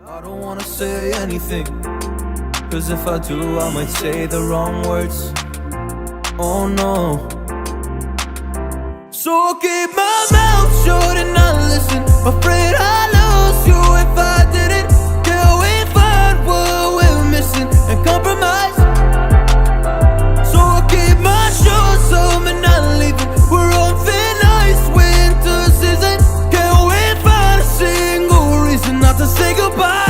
I don't wanna say anything, cause if I do I might say the wrong words. Oh no. So I'll keep my mouth shut and not listen. Afraid I'd lose you if I didn't. Can we find what we're missing and compromise? So I'll keep my shoes on and not leaving. We're on thin ice, winter season. Can we find a single reason not to say goodbye?